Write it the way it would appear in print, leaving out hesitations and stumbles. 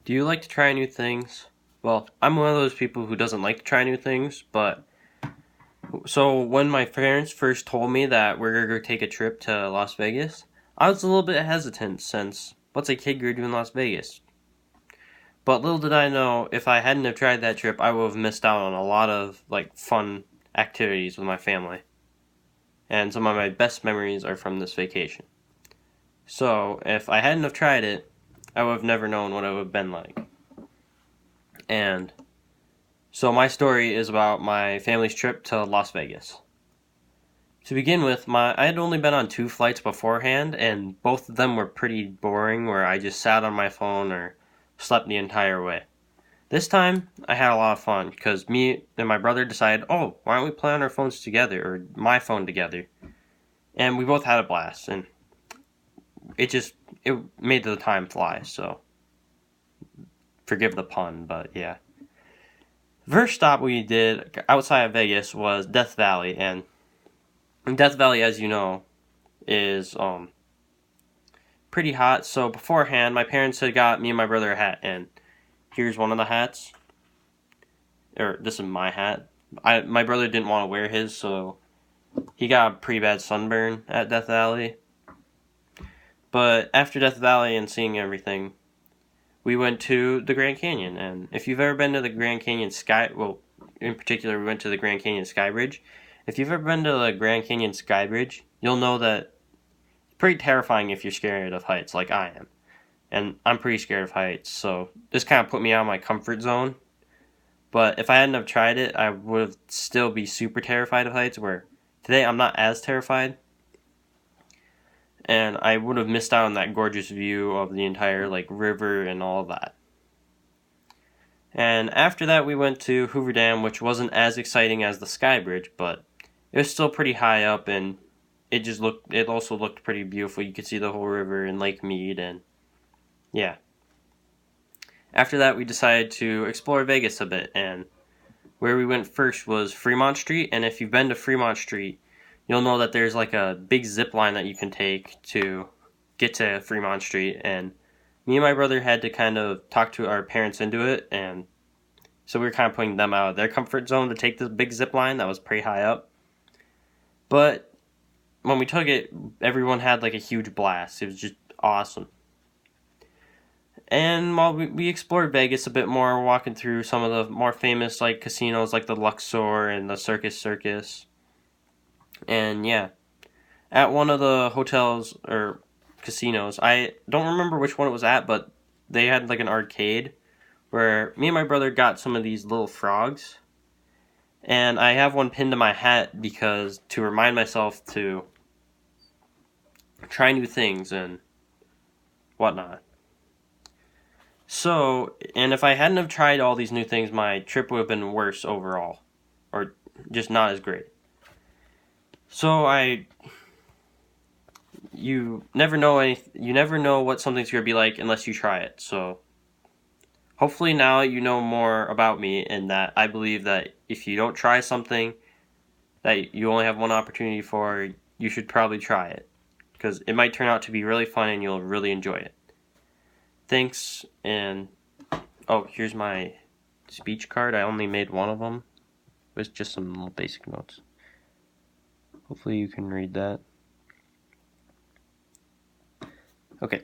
Do you like to try new things? Well, I'm one of those people who doesn't like to try new things, but so when my parents first told me that we're gonna go take a trip to Las Vegas, I was a little bit hesitant since what's a kid gonna do in Las Vegas? But little did I know, if I hadn't have tried that trip, I would have missed out on a lot of fun activities with my family. And some of my best memories are from this vacation. So if I hadn't have tried it, I would have never known what it would have been like. And so my story is about my family's trip to Las Vegas. To begin with, I had only been on 2 flights beforehand, and both of them were pretty boring, where I just sat on my phone or slept the entire way. This time, I had a lot of fun, because me and my brother decided, oh, why don't we play on our phones together, or my phone together? And we both had a blast, and it made the time fly, so forgive the pun, but yeah. First stop we did outside of Vegas was Death Valley, and Death Valley, as you know, is pretty hot. So beforehand, my parents had got me and my brother a hat, and here's one of the hats. Or this is my hat. My brother didn't want to wear his, so he got a pretty bad sunburn at Death Valley. But after Death Valley and seeing everything, we went to the Grand Canyon. And if you've ever been to the Grand Canyon in particular, we went to the Grand Canyon Sky Bridge. If you've ever been to the Grand Canyon Sky Bridge, you'll know that it's pretty terrifying if you're scared of heights, like I am. And I'm pretty scared of heights, so this kind of put me out of my comfort zone. But if I hadn't have tried it, I would still be super terrified of heights, where today I'm not as terrified. And I would have missed out on that gorgeous view of the entire river and all of that. And after that, we went to Hoover Dam, which wasn't as exciting as the Sky Bridge, but it was still pretty high up, and it also looked pretty beautiful. You could see the whole river and Lake Mead, and yeah. After that, we decided to explore Vegas a bit, and where we went first was Fremont Street. And if you've been to Fremont Street, you'll know that there's a big zip line that you can take to get to Fremont Street. And me and my brother had to kind of talk to our parents into it, and so we were kind of putting them out of their comfort zone to take this big zip line that was pretty high up. But when we took it, everyone had a huge blast. It was just awesome. And while we explored Vegas a bit more, walking through some of the more famous casinos like the Luxor and the Circus. And yeah, at one of the hotels or casinos, I don't remember which one it was at, but they had an arcade where me and my brother got some of these little frogs. And I have one pinned to my hat because to remind myself to try new things and whatnot. So, and if I hadn't have tried all these new things, my trip would have been worse overall, or just not as great. So you never know what something's gonna be like unless you try it. So, hopefully now you know more about me, and that I believe that if you don't try something that you only have one opportunity for, you should probably try it, because it might turn out to be really fun and you'll really enjoy it. Thanks, and oh, here's my speech card. I only made one of them. It was just some little basic notes. Hopefully you can read that. Okay.